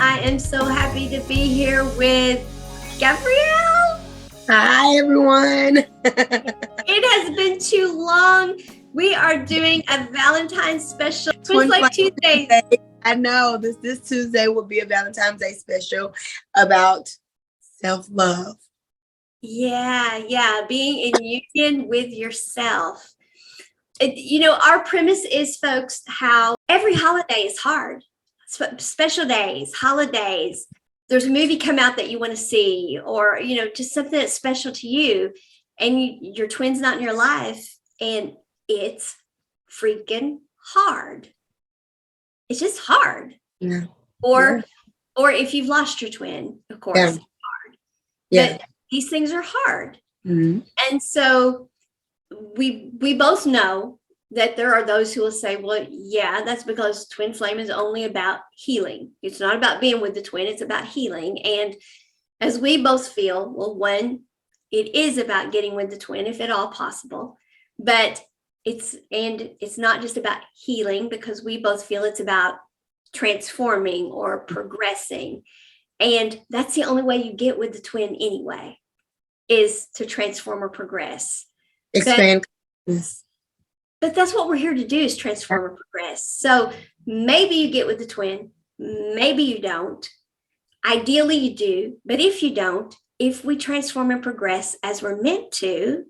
I am so happy to be here with Gabrielle. Hi, everyone. It has been too long. We are doing a Valentine special. Twin Flame Tuesday. I know this Tuesday will be a Valentine's Day special about self-love. Yeah. Being in union with yourself. Our premise is, folks, how every holiday is hard. Special days, holidays. There's a movie come out that you want to see, or, just something that's special to you, and your twin's not in your life, and it's freaking hard. It's just hard. Yeah. Or if you've lost your twin, of course, it's hard. Yeah. But these things are hard. Mm-hmm. And so we both know that there are those who will say, well, yeah, that's because twin flame is only about healing. It's not about being with the twin. It's about healing. And as we both feel, well, one, it is about getting with the twin, if at all possible. But it's not just about healing, because we both feel it's about transforming or progressing. And that's the only way you get with the twin anyway, is to transform or progress. Expand. But that's what we're here to do, is transform or progress. So maybe you get with the twin, maybe you don't. Ideally you do, but if you don't, if we transform and progress as we're meant to,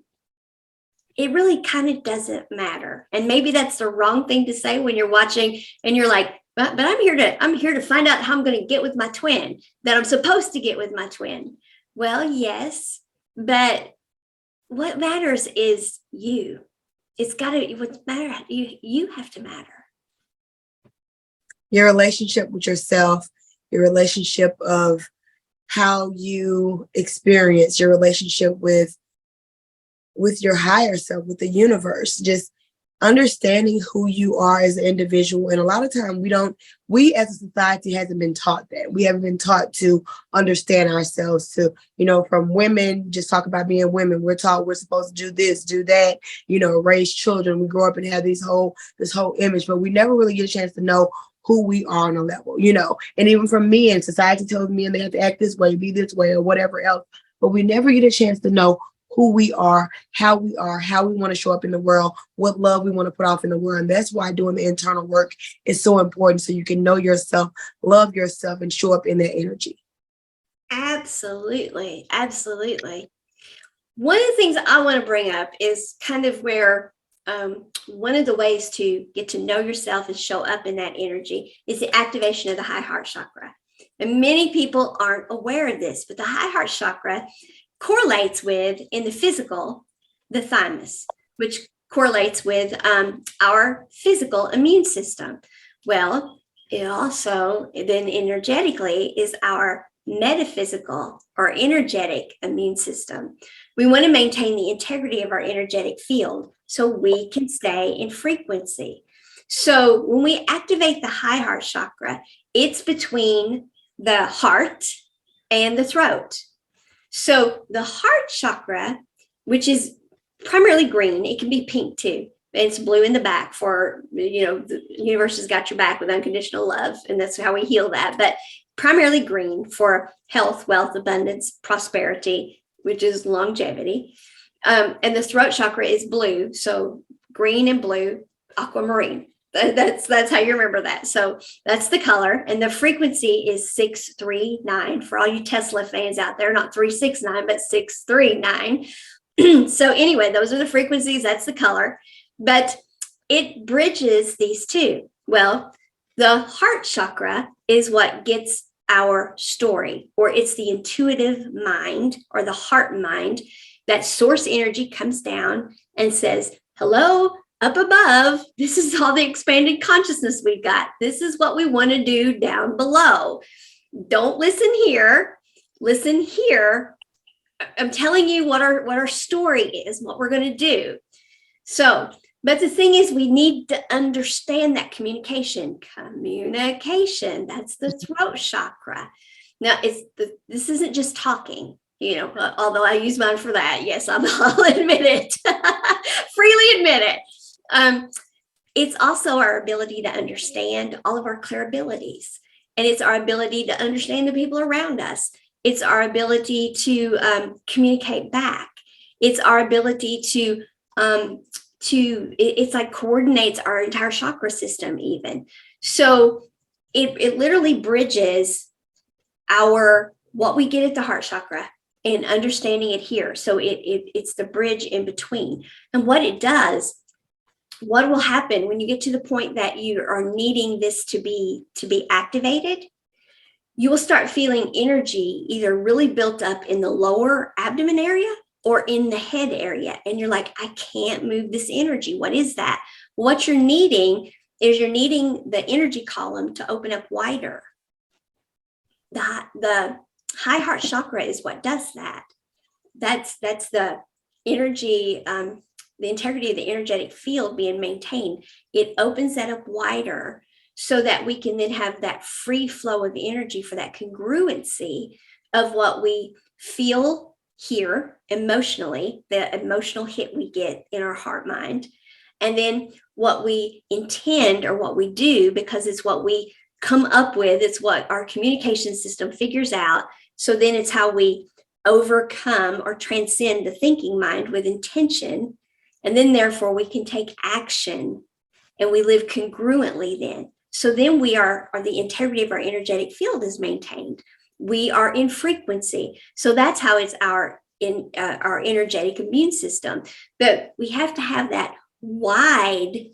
it really kind of doesn't matter. And maybe that's the wrong thing to say when you're watching and you're like, but I'm here to find out how I'm going to get with my twin, that I'm supposed to get with my twin. Well, yes, but what matters is you. It's got to, what matter, you have to matter. Your relationship with yourself, your relationship of how you experience your relationship with your higher self, with the universe, just understanding who you are as an individual. And a lot of time we as a society hasn't been taught that. We haven't been taught to understand ourselves, to, from women, just talk about being women. We're taught we're supposed to do this, do that, raise children. We grow up and have this whole image, but we never really get a chance to know who we are on a level, and even from men, society tells men they have to act this way, be this way, or whatever else, but we never get a chance to know who we are, how we want to show up in the world, what love we want to put off in the world. And that's why doing the internal work is so important, so you can know yourself, love yourself, and show up in that energy. Absolutely. One of the things I want to bring up is kind of where one of the ways to get to know yourself and show up in that energy is the activation of the high heart chakra. And many people aren't aware of this, but the high heart chakra correlates with, in the physical, the thymus, which correlates with our physical immune system. Well, it also then energetically is our metaphysical or energetic immune system. We want to maintain the integrity of our energetic field so we can stay in frequency. So when we activate the high heart chakra, it's between the heart and the throat. So the heart chakra, which is primarily green, it can be pink too. It's blue in the back for, the universe has got your back with unconditional love. And that's how we heal that. But primarily green for health, wealth, abundance, prosperity, which is longevity. And the throat chakra is blue. So green and blue, aquamarine. That's how you remember that. So that's the color. And the frequency is 639 for all you Tesla fans out there, not 369, but 639. So anyway, those are the frequencies. That's the color. But it bridges these two. Well, the heart chakra is what gets our story, or it's the intuitive mind or the heart mind. That source energy comes down and says, hello, up above, this is all the expanded consciousness we've got. This is what we want to do down below. Don't listen here. Listen here. I'm telling you what our story is, what we're going to do. So, but the thing is, we need to understand that communication. That's the throat chakra. Now, this isn't just talking. Although I use mine for that. Yes, I'll admit it. Freely admit it. It's also our ability to understand all of our clear abilities. and it's our ability to understand the people around us. It's our ability to communicate back. It's our ability to it's like coordinates our entire chakra system even. So it literally bridges what we get at the heart chakra and understanding it here. So it's the bridge in between. And what it does, what will happen when you get to the point that you are needing this to be activated, you will start feeling energy either really built up in the lower abdomen area or in the head area. And you're like, I can't move this energy. What is that? What you're needing is the energy column to open up wider. The high heart chakra is what does that. That's the energy, the integrity of the energetic field being maintained. It opens that up wider so that we can then have that free flow of energy for that congruency of what we feel here emotionally, the emotional hit we get in our heart mind, and then what we intend or what we do, because it's what we come up with, it's what our communication system figures out. So then it's how we overcome or transcend the thinking mind with intention. And then therefore we can take action and we live congruently then. So then we are the integrity of our energetic field is maintained. We are in frequency. So that's how it's our energetic immune system. But we have to have that wide,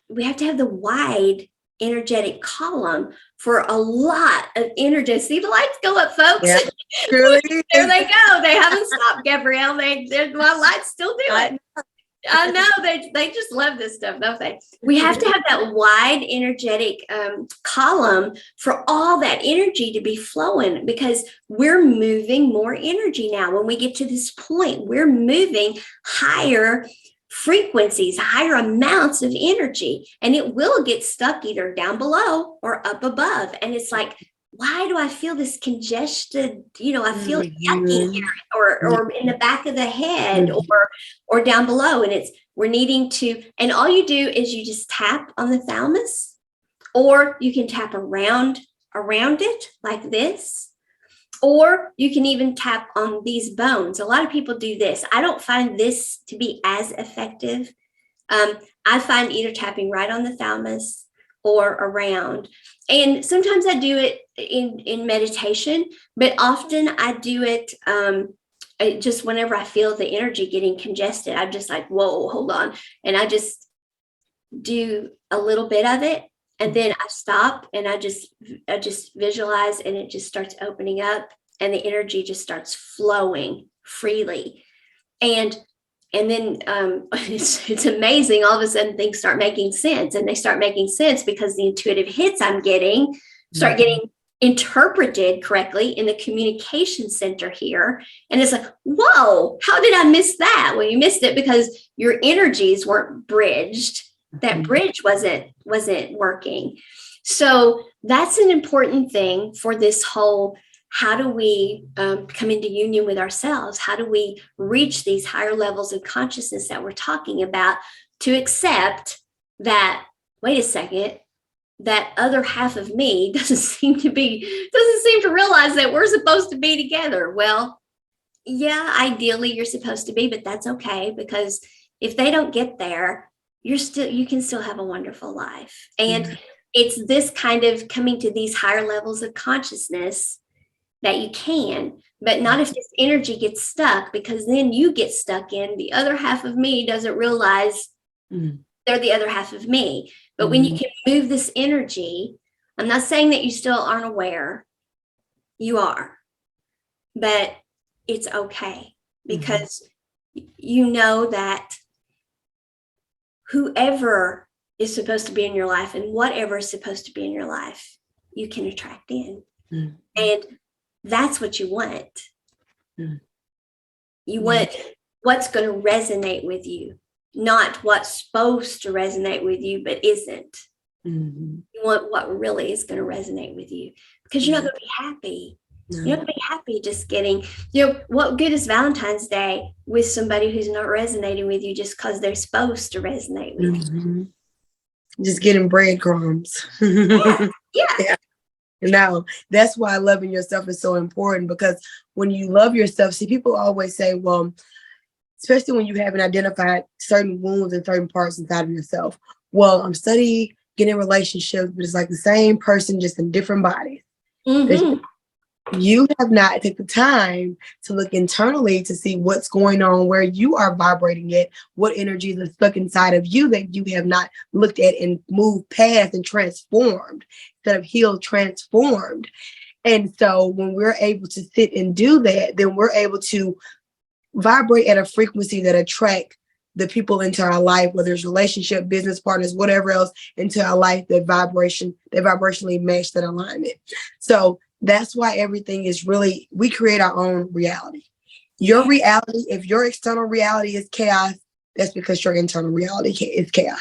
we have to have the wide energetic column for a lot of energy. See the lights go up, folks. Yeah, really. There they go. They haven't stopped, Gabrielle. My lights still do it. I know they just love this stuff, don't they? We have to have that wide energetic column for all that energy to be flowing, because we're moving more energy now. When we get to this point, we're moving higher frequencies, higher amounts of energy, and it will get stuck either down below or up above. And it's like, why do I feel this congested? I feel yucky here, or in the back of the head, or down below. And we're needing to, and all you do is you just tap on the thalamus, or you can tap around it like this, or you can even tap on these bones. A lot of people do this. I don't find this to be as effective. I find either tapping right on the thalamus or around. And sometimes I do it in meditation, but often I do it just whenever I feel the energy getting congested. I'm just like, whoa, hold on. And I just do a little bit of it. And then I stop and I just visualize, and it just starts opening up, and the energy just starts flowing freely. And then it's amazing. All of a sudden things start making sense, and they start making sense because the intuitive hits I'm getting start getting interpreted correctly in the communication center here. And it's like, whoa, how did I miss that? Well, you missed it because your energies weren't bridged. That bridge wasn't working. So that's an important thing for this whole, how do we come into union with ourselves? How do we reach these higher levels of consciousness that we're talking about, to accept that, wait a second, that other half of me doesn't seem to realize that we're supposed to be together. Well, yeah, ideally you're supposed to be, but that's okay, because if they don't get there, you can still have a wonderful life. And it's this kind of coming to these higher levels of consciousness that you can, but not if this energy gets stuck, because then you get stuck in the other half of me doesn't realize they're the other half of me. But when you can move this energy, I'm not saying that you still aren't aware, you are, but it's okay, because you know that whoever is supposed to be in your life and whatever is supposed to be in your life, you can attract in. And that's what you want. You want what's going to resonate with you, not what's supposed to resonate with you, but isn't. You want what really is going to resonate with you, because you're not going to be happy. You're not going to be happy just getting, what good is Valentine's Day with somebody who's not resonating with you just because they're supposed to resonate with you? just getting breadcrumbs. Yeah. Yeah. Yeah. No, that's why loving yourself is so important, because when you love yourself, see, people always say, well, especially when you haven't identified certain wounds and certain parts inside of yourself. Well, I'm studying getting relationships, but it's like the same person, just in different bodies. Mm-hmm. You have not taken the time to look internally to see what's going on, where you are vibrating at, what energies are stuck inside of you that you have not looked at and moved past and transformed, instead of healed, transformed. And so when we're able to sit and do that, then we're able to vibrate at a frequency that attract the people into our life, whether it's relationship, business partners, whatever else, into our life, that vibrationally match that alignment. So that's why everything is really, we create our own reality. Your reality, if your external reality is chaos, that's because your internal reality is chaos.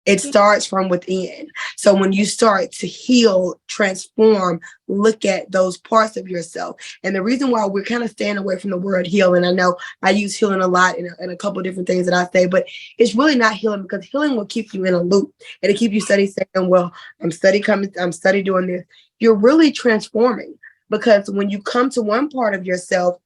It starts from within. So when you start to heal, transform, look at those parts of yourself. And the reason why we're kind of staying away from the word healing, I know I use healing a lot in a couple of different things that I say, but it's really not healing, because healing will keep you in a loop. It'll keep you saying, well, I'm study doing this. You're really transforming, because when you come to one part of yourself,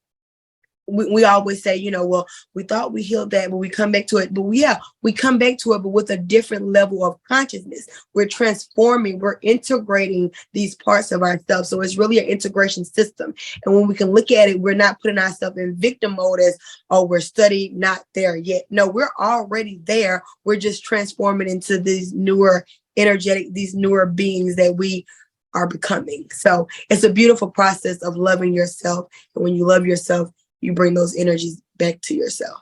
we always say, well, we thought we healed that, but we come back to it. But we come back to it, but with a different level of consciousness. We're transforming, we're integrating these parts of ourselves. So it's really an integration system. And when we can look at it, we're not putting ourselves in victim mode as, oh, we're studying, not there yet. No, we're already there. We're just transforming into these newer these newer beings that we are becoming. So it's a beautiful process of loving yourself. And when you love yourself, you bring those energies back to yourself.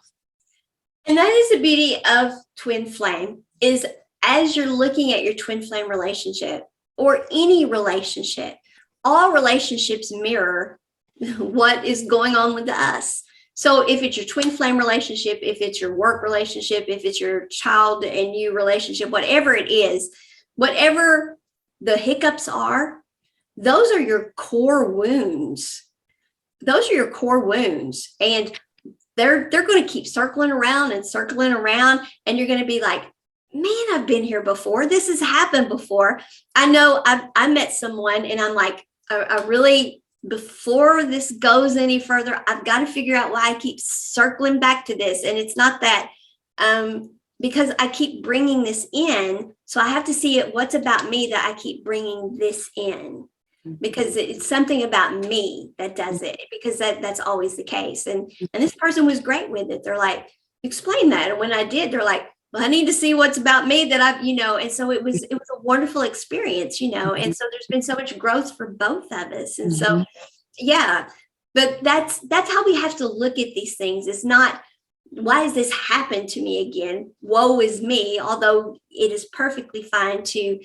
And that is the beauty of twin flame, is as you're looking at your twin flame relationship, or any relationship, all relationships mirror what is going on with us. So if it's your twin flame relationship, if it's your work relationship, if it's your child and you relationship, whatever it is, whatever the hiccups are, those are your core wounds. Those are your core wounds, and they're going to keep circling around, and you're going to be like, man, I've been here before. This has happened before. I know I met someone, and I'm like, I really, before this goes any further, I've got to figure out why I keep circling back to this. And it's not that, because I keep bringing this in. So I have to see what's about me that I keep bringing this in. Because it's something about me that does it, because that's always the case. And this person was great with it. They're like, explain that. And when I did, they're like, well, I need to see what's about me that I've, and so it was a wonderful experience, and so there's been so much growth for both of us. And so, yeah, but that's how we have to look at these things. It's not, why has this happened to me again? Woe is me. Although it is perfectly fine to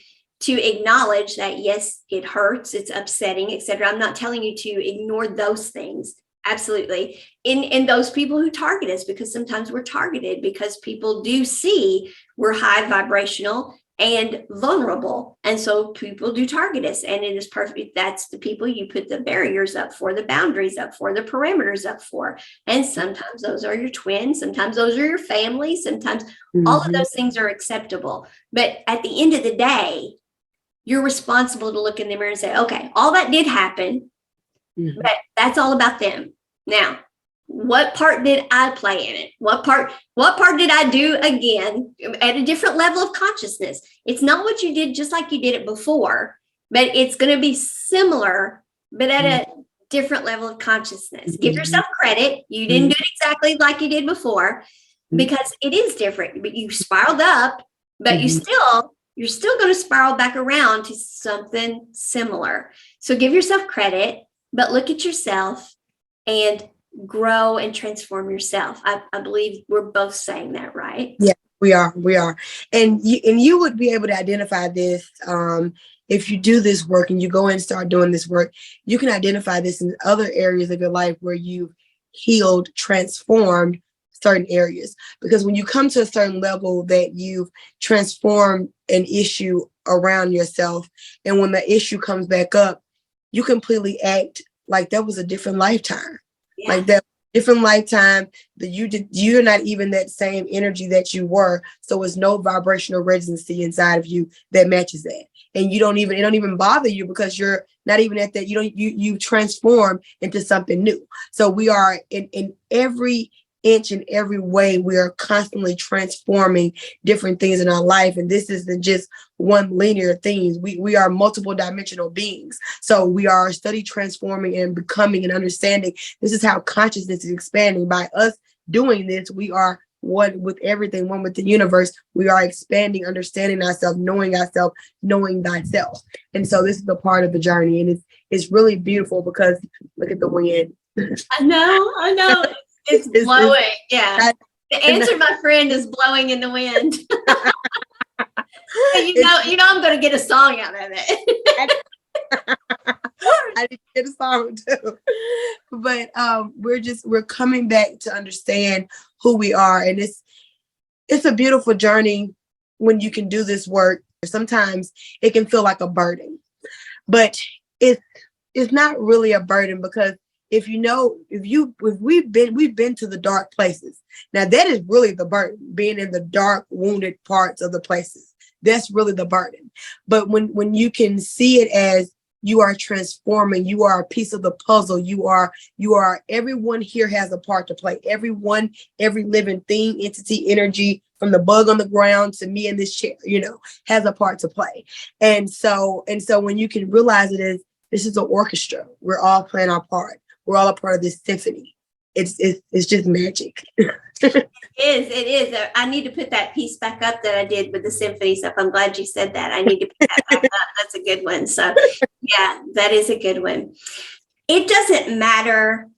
acknowledge that, yes, it hurts, it's upsetting, etc. I'm not telling you to ignore those things. Absolutely. In those people who target us, because sometimes we're targeted because people do see we're high vibrational and vulnerable. And so people do target us, and it is perfect. That's the people you put the barriers up for, the boundaries up for, the perimeters up for. And sometimes those are your twins. Sometimes those are your family. Sometimes all of those things are acceptable. But at the end of the day, you're responsible to look in the mirror and say, okay, all that did happen, but that's all about them. Now, what part did I play in it? What part did I do again at a different level of consciousness? It's not what you did just like you did it before, but it's going to be similar, but at a different level of consciousness. Give yourself credit. You didn't do it exactly like you did before, because it is different. But you spiraled up, but you're still going to spiral back around to something similar. So give yourself credit, but look at yourself and grow and transform yourself. I believe we're both saying that, right? Yeah, we are. And you would be able to identify this if you do this work and you go in and start doing this work. You can identify this in other areas of your life where you've healed, transformed certain areas. Because when you come to a certain level that you've transformed an issue around yourself, and when the issue comes back up, you completely act like that was a different lifetime. Yeah. Like that different lifetime, that you're not even that same energy that you were. So it's no vibrational resonancy inside of you that matches that. And it don't even bother you because you're not even at that. You transform into something new. So we are in every inch and every way, we are constantly transforming different things in our life. And this isn't just one linear thing. We are multiple dimensional beings. So we are study transforming and becoming and understanding. This is how consciousness is expanding. By us doing this, we are one with everything, one with the universe. We are expanding, understanding ourselves, knowing thyself. And so this is a part of the journey. And it's really beautiful because look at the wind. I know. It's blowing. Yeah. The answer, my friend, is blowing in the wind. I'm going to get a song out of it. I didn't get a song too. But we're coming back to understand who we are. And it's a beautiful journey when you can do this work. Sometimes it can feel like a burden, but it's not really a burden because we've been to the dark places. Now that is really the burden, being in the dark, wounded parts of the places. That's really the burden. But when you can see it as you are transforming, you are a piece of the puzzle. You are everyone here has a part to play. Every living thing, entity, energy, from the bug on the ground to me in this chair, has a part to play. And so when you can realize it as this is an orchestra, we're all playing our part. We're all a part of this symphony. It's just magic. It is. I need to put that piece back up that I did with the symphony stuff. I'm glad you said that. I need to put that back up. That's a good one. So yeah, that is a good one. It doesn't matter.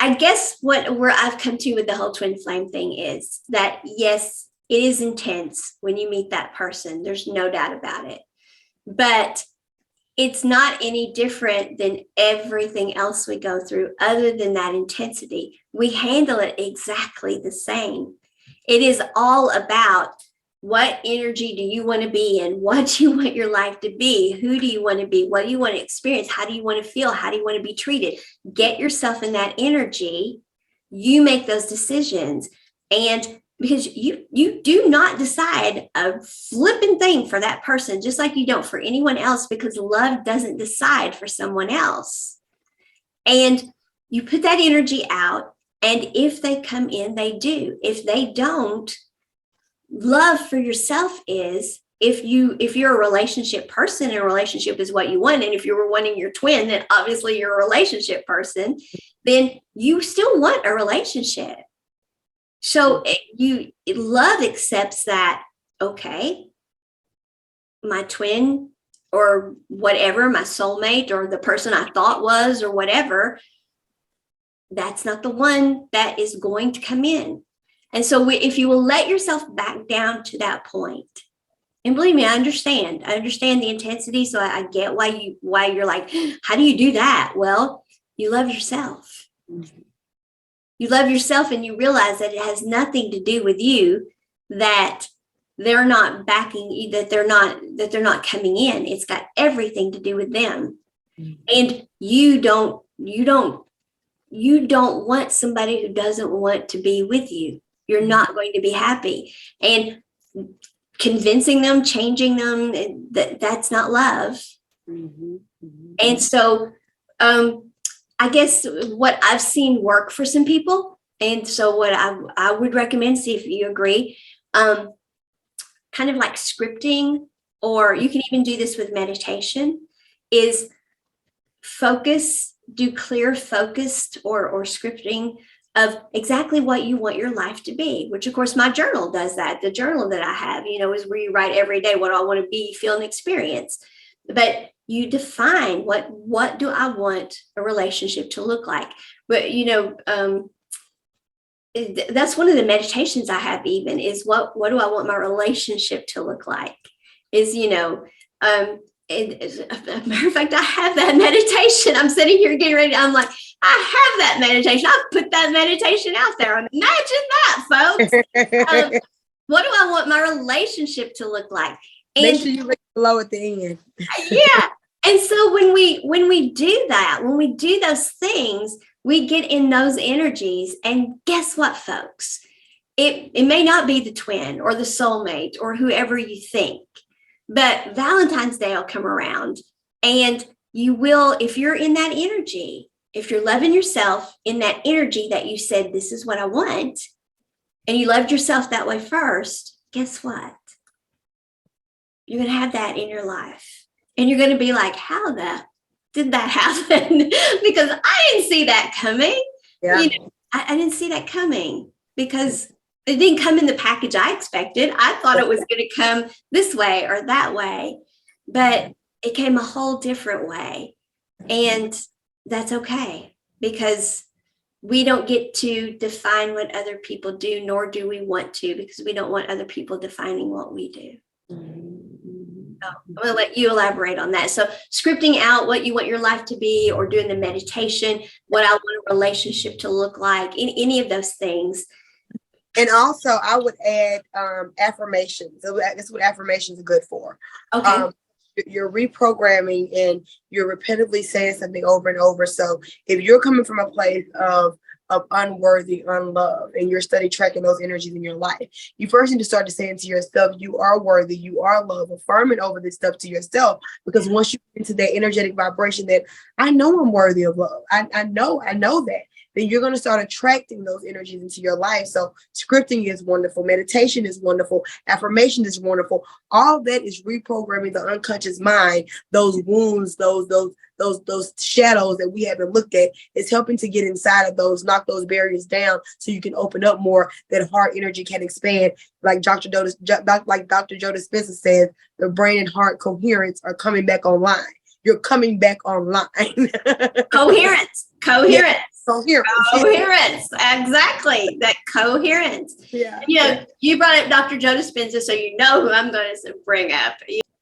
I guess where I've come to with the whole twin flame thing is that, yes, it is intense when you meet that person. There's no doubt about it. But it's not any different than everything else we go through other than that intensity. We handle it exactly the same. It is all about what energy do you want to be in? What do you want your life to be? Who do you want to be? What do you want to experience? How do you want to feel? How do you want to be treated? Get yourself in that energy. You make those decisions. And because you do not decide a flipping thing for that person, just like you don't for anyone else, because love doesn't decide for someone else. And you put that energy out, and if they come in, they do. If they don't, love for yourself is, if you're a relationship person and a relationship is what you want, and if you were wanting your twin, then obviously you're a relationship person, then you still want a relationship. So love accepts that, okay, my twin or whatever, my soulmate or the person I thought was or whatever, that's not the one that is going to come in. And so if you will let yourself back down to that point, and believe me, I understand the intensity. So I get why you're like, how do you do that? Well, you love yourself. Mm-hmm. You love yourself, and you realize that it has nothing to do with you, that they're not backing you, that they're not coming in. It's got everything to do with them. Mm-hmm. And you don't want somebody who doesn't want to be with you. You're not going to be happy. And convincing them, changing them, that's not love. Mm-hmm. Mm-hmm. And so I guess what I've seen work for some people, and so what I would recommend, see if you agree, kind of like scripting, or you can even do this with meditation, is do clear focused or scripting of exactly what you want your life to be, which of course my journal does that. The journal that I have, is where you write every day what I want to be, feel, and experience. But you define what do I want a relationship to look like. But that's one of the meditations I have, even, is what do I want my relationship to look like? Is as a matter of fact, I have that meditation. I'm sitting here getting ready. I'm like, I have that meditation. I've put that meditation out there. Imagine that, folks. What do I want my relationship to look like? And make sure you link below at the end. Yeah. And so when we do that, when we do those things, we get in those energies, and guess what, folks? It may not be the twin or the soulmate or whoever you think, but Valentine's Day will come around, and you will, if you're in that energy, if you're loving yourself in that energy that you said, this is what I want, and you loved yourself that way first, guess what? You're going to have that in your life. And you're going to be like, how the did that happen? Because I didn't see that coming. Yeah. You know, I didn't see that coming because it didn't come in the package I expected. I thought it was going to come this way or that way, but it came a whole different way. And that's okay, because we don't get to define what other people do, nor do we want to, because we don't want other people defining what we do. So I'm going to let you elaborate on that. So scripting out what you want your life to be, or doing the meditation, what I want a relationship to look like, any of those things. And also I would add affirmations. So that's what affirmations are good for. Okay. You're reprogramming and you're repetitively saying something over and over. So if you're coming from a place of unworthy, unloved, and you're study tracking those energies in your life, you first need to start to saying to yourself, you are worthy, you are loved, affirming over this stuff to yourself. Because once you get into that energetic vibration that I know I'm worthy of love, I know that, then you're going to start attracting those energies into your life. So scripting is wonderful. Meditation is wonderful. Affirmation is wonderful. All that is reprogramming the unconscious mind, those wounds, those shadows that we haven't looked at. Is helping to get inside of those, knock those barriers down so you can open up more, that heart energy can expand. Like Dr. Joe Dispenza says, the brain and heart coherence are coming back online. You're coming back online. Coherence. Yeah. Coherence. Exactly. That coherence. Yeah. You know, you brought up Dr. Joe Dispenza, so you know who I'm going to bring up.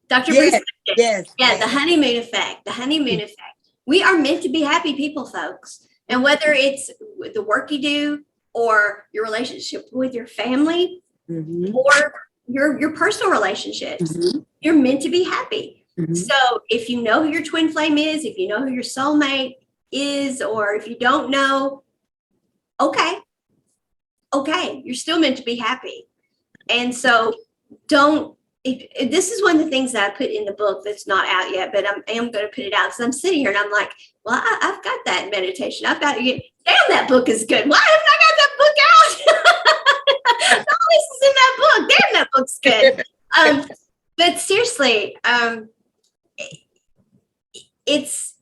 Dr. Yes. Bruce. Yes. Yeah, Yes. the honeymoon effect. The honeymoon effect. We are meant to be happy people, folks. And whether it's the work you do, or your relationship with your family, or your personal relationships, you're meant to be happy. So if you know who your twin flame is, if you know who your soulmate is, or if you don't know, okay, you're still meant to be happy. And so if this is one of the things that I put in the book that's not out yet, but I am going to put it out, because I'm sitting here and I'm like, well, I've got that meditation. I've got to get, damn, that book is good. Why haven't I got that book out? All this is in that book. Damn, that book's good. But seriously, it's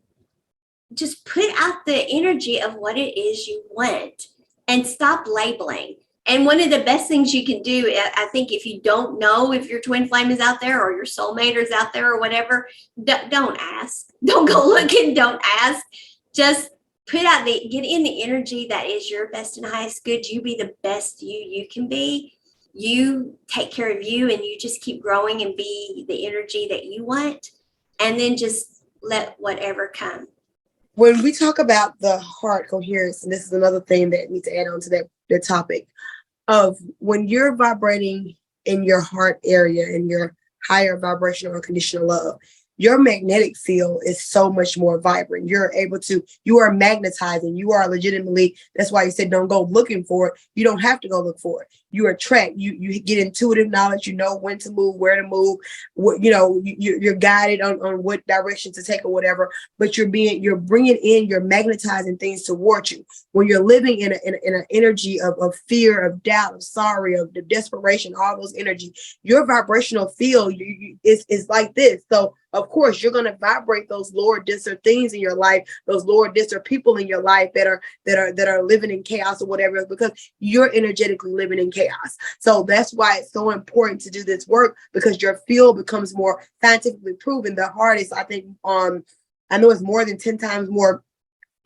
just put out the energy of what it is you want and stop labeling. And one of the best things you can do, I think, if you don't know if your twin flame is out there or your soulmate is out there or whatever, don't ask. Don't go looking. Don't ask. Just get in the energy that is your best and highest good. You be the best you can be. You take care of you, and you just keep growing and be the energy that you want. And then just let whatever come. When we talk about the heart coherence, and this is another thing that needs to add on to that topic of when you're vibrating in your heart area, in your higher vibrational unconditional love, your magnetic field is so much more vibrant. You are magnetizing. You are legitimately, that's why you said don't go looking for it. You don't have to go look for it. You attract, you get intuitive knowledge, you know when to move, where to move, you're guided on what direction to take or whatever, but you're bringing in, you're magnetizing things towards you. When you're living in an energy of fear, of doubt, of sorry, of the desperation, all those energies, your vibrational field is like this. So of course, you're going to vibrate those lower, denser things in your life, those lower, denser people in your life that are living in chaos or whatever, because you're energetically living in chaos. So that's why it's so important to do this work, because your field becomes more scientifically proven. The heart is, I think, I know it's more than 10 times more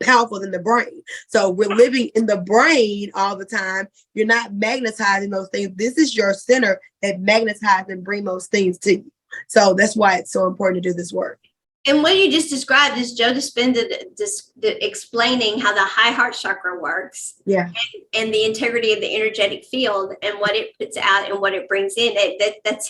powerful than the brain. So we're living in the brain all the time. You're not magnetizing those things. This is your center that magnetizes and bring those things to you. So that's why it's so important to do this work. And what you just described is Joe Dispenza explaining how the high heart chakra works. Yeah. And the integrity of the energetic field and what it puts out and what it brings in. That's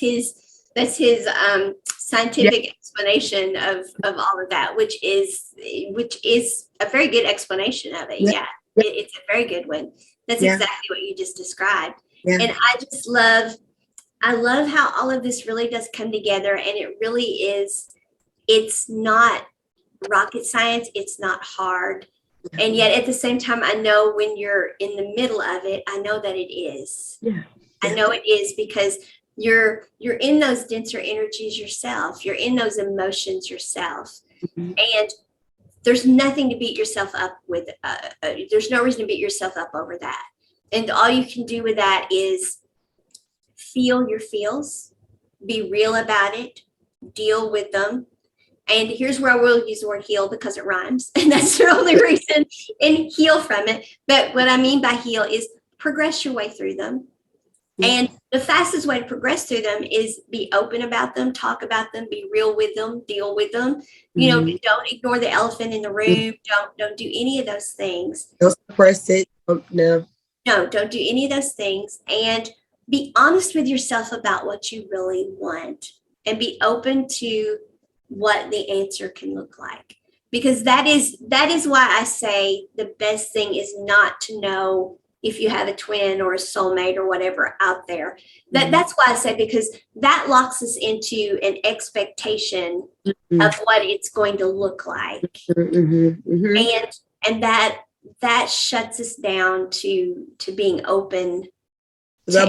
scientific explanation of all of that, which is a very good explanation of it. Yeah, it's a very good one. That's exactly what you just described. And I love how all of this really does come together, and it really is. It's not rocket science. It's not hard. And yet at the same time, I know when you're in the middle of it, I know that it is. I know it is, because you're in those denser energies yourself. You're in those emotions yourself. And there's nothing to beat yourself up with. There's no reason to beat yourself up over that. And all you can do with that is feel your feels, be real about it, deal with them. And here's where I will use the word heal, because it rhymes. And that's the only reason, and heal from it. But what I mean by heal is progress your way through them. And the fastest way to progress through them is be open about them, talk about them, be real with them, deal with them. You know, don't ignore the elephant in the room. Don't do any of those things. Don't suppress it. No, don't do any of those things. And be honest with yourself about what you really want, and be open to what the answer can look like. Because that is why I say the best thing is not to know if you have a twin or a soulmate or whatever out there. That's why I say, because that locks us into an expectation of what it's going to look like. And that shuts us down to being open to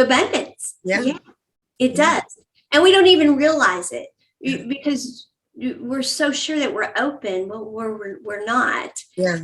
abundance. Yeah, it does. And we don't even realize it, because we're so sure that we're open. Well, we're not. Yeah.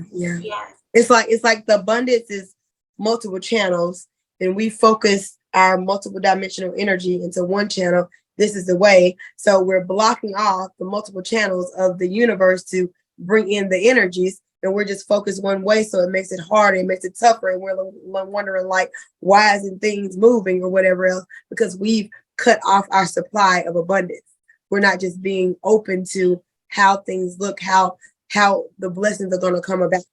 It's like the abundance is multiple channels, and we focus our multiple dimensional energy into one channel. This is the way. So we're blocking off the multiple channels of the universe to bring in the energies, and we're just focused one way. So it makes it harder, it makes it tougher. And we're wondering, like, why isn't things moving or whatever else? Because we've cut off our supply of abundance. We're not just being open to how things look, how the blessings are going to come about.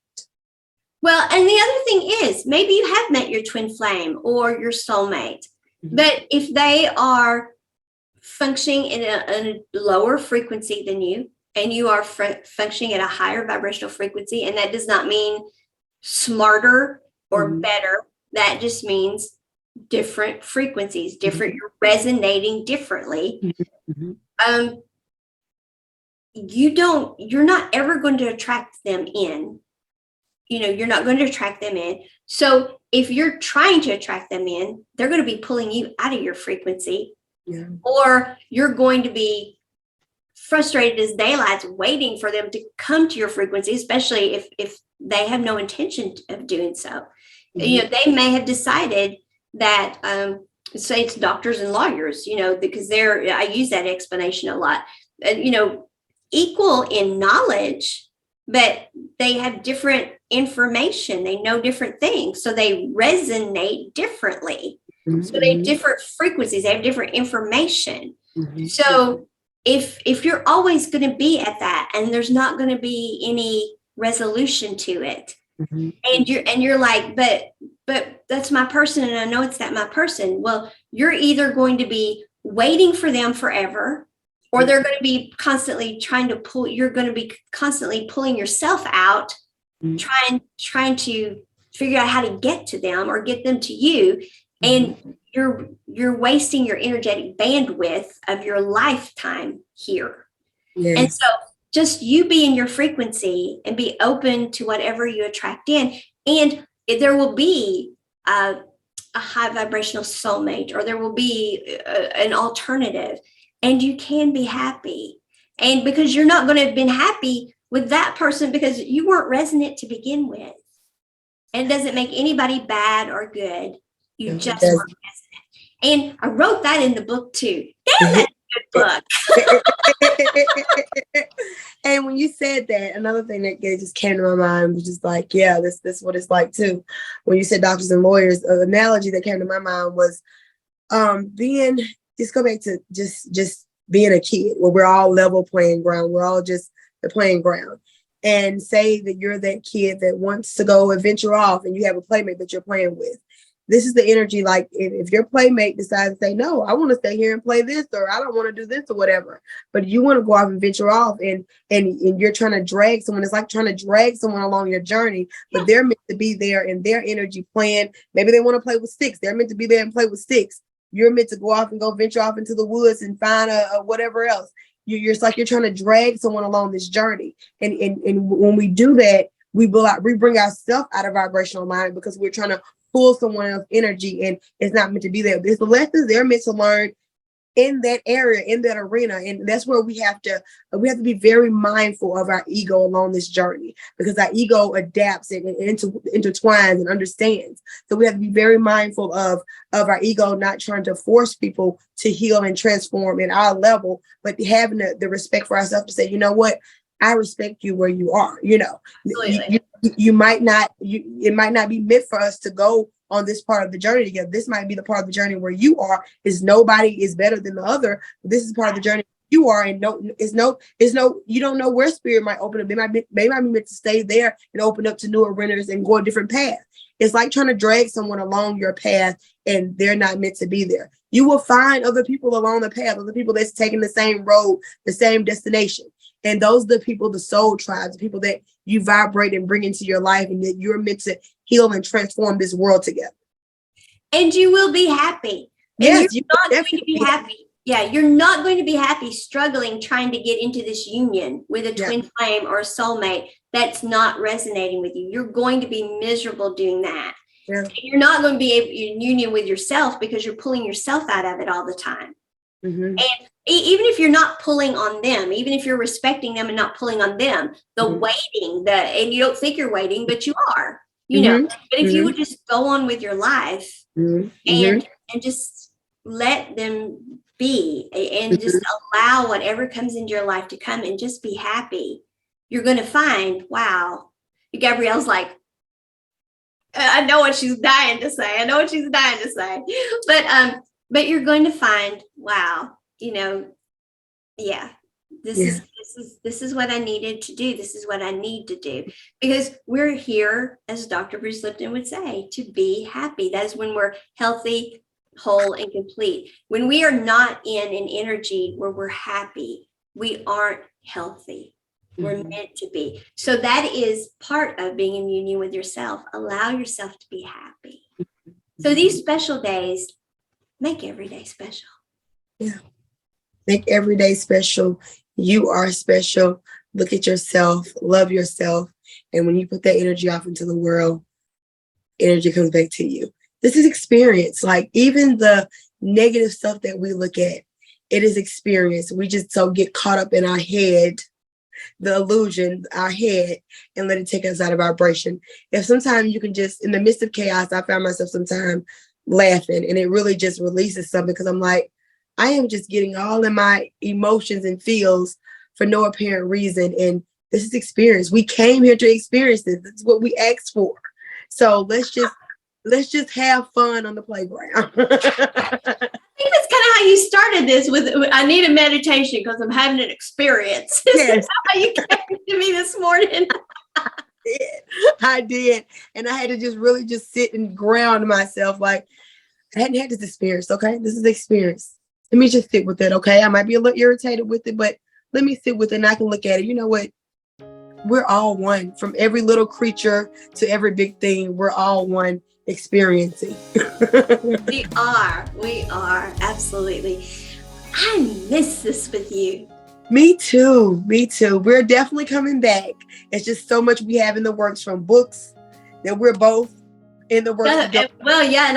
Well, and the other thing is, maybe you have met your twin flame or your soulmate, but if they are functioning in a lower frequency than you, and you are functioning at a higher vibrational frequency, and that does not mean smarter or better. That just means different frequencies, different, you're resonating differently. You're not ever going to attract them in. You're not going to attract them in. So if you're trying to attract them in, they're going to be pulling you out of your frequency, or you're going to be frustrated as daylights waiting for them to come to your frequency, especially if they have no intention of doing so. They may have decided that, say it's doctors and lawyers, because I use that explanation a lot, equal in knowledge, but they have different information. They know different things. So they resonate differently. So they have different frequencies. They have different information. So if you're always going to be at that, and there's not going to be any resolution to it, and you're like, but that's my person, and I know it's my person. Well, you're either going to be waiting for them forever, or they're going to be constantly you're going to be constantly pulling yourself out, trying to figure out how to get to them or get them to you. And you're wasting your energetic bandwidth of your lifetime here. And so just you be in your frequency and be open to whatever you attract in. And there will be a high vibrational soulmate, or there will be an alternative, and you can be happy. And because you're not going to have been happy with that person because you weren't resonant to begin with. And it doesn't make anybody bad or good. You just weren't resonant. And I wrote that in the book too. Damn, that's a good book. And when you said that, another thing that just came to my mind was just like, yeah, this is what it's like too. When you said doctors and lawyers, an analogy that came to my mind was just go back to just being a kid, where we're all level playing ground. We're all just the playing ground. And say that you're that kid that wants to go adventure off, and you have a playmate that you're playing with. this is the energy. Like if your playmate decides to say, no, I want to stay here and play this, or I don't want to do this or whatever, but you want to go off and venture off, and you're trying to drag someone. It's like trying to drag someone along your journey, but they're meant to be there in their energy plan. Maybe they want to play with sticks. They're meant to be there and play with sticks. You're meant to go off and go venture off into the woods and find a whatever else. You're it's like you're trying to drag someone along this journey. And when we do that, we bring ourselves out of vibrational alignment because we're trying to pull someone else's energy, and it's not meant to be there. There's the lessons they're meant to learn in that area, in that arena. And that's where we have to be very mindful of our ego along this journey, because our ego adapts and intertwines and understands. So we have to be very mindful of our ego, not trying to force people to heal and transform at our level, but having the respect for ourselves to say, you know what, I respect you where you are. You know, it might not be meant for us to go on this part of the journey together. This might be the part of the journey where you are. Is nobody is better than the other. This is part of the journey you are, and you don't know where spirit might open up. They might be meant to stay there and open up to new arenas and go a different path. It's like trying to drag someone along your path, and they're not meant to be there. You will find other people along the path, other people that's taking the same road, the same destination. And those are the people, the soul tribes, the people that you vibrate and bring into your life, and that you're meant to heal and transform this world together. And you will be happy. Yes, you're not going to be happy. Yeah, you're not going to be happy struggling trying to get into this union with a twin flame or a soulmate that's not resonating with you. You're going to be miserable doing that. Yeah. You're not going to be in union with yourself because you're pulling yourself out of it all the time. Mm-hmm. And even if you're not pulling on them, even if you're respecting them and not pulling on them, the waiting, and you don't think you're waiting, but you are, you know. But if you would just go on with your life and just let them be, and just allow whatever comes into your life to come, and just be happy, you're going to find, wow. Gabrielle's like, I know what she's dying to say. But you're going to find, wow, you know, this is what I needed to do. This is what I need to do, because we're here, as Dr. Bruce Lipton would say, to be happy. That is when we're healthy, whole, and complete. When we are not in an energy where we're happy, we aren't healthy. We're meant to be. So that is part of being in union with yourself. Allow yourself to be happy. So these special days, make every day special. Yeah. Make every day special. You are special. Look at yourself. Love yourself. And when you put that energy off into the world, energy comes back to you. This is experience. Like even the negative stuff that we look at, it is experience. We just so get caught up in our head, the illusion, our head, and let it take us out of vibration. If sometimes you can just, in the midst of chaos, I found myself sometimes laughing, and it really just releases something, because I'm like, I am just getting all in my emotions and feels for no apparent reason. And this is experience. We came here to experience this. This is what we asked for. So let's just have fun on the playground. I think that's kind of how you started this with, I need a meditation because I'm having an experience. Yes. How you came to me this morning. I did. And I had to just really just sit and ground myself. Like, I hadn't had this experience. Okay. This is the experience. Let me just sit with it. Okay. I might be a little irritated with it, but let me sit with it, and I can look at it. You know what? We're all one. From every little creature to every big thing, we're all one experiencing. We are. Absolutely. I miss this with you. Me too. We're definitely coming back. It's just so much we have in the works, from books that we're both in the works. And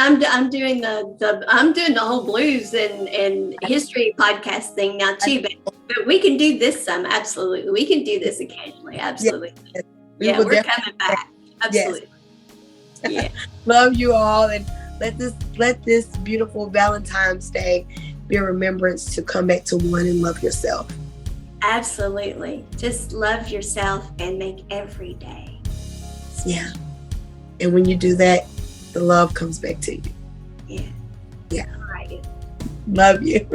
I'm doing the whole blues and history podcast thing now too. But we can do this some. Absolutely, we can do this occasionally. Absolutely. Yes. We're coming back. Absolutely. Yes. Yeah. Love you all, and let this beautiful Valentine's Day be a remembrance to come back to one and love yourself. Absolutely. Just love yourself and make every day special. Yeah. And when you do that, the love comes back to you. Yeah. Yeah. All right. Love you.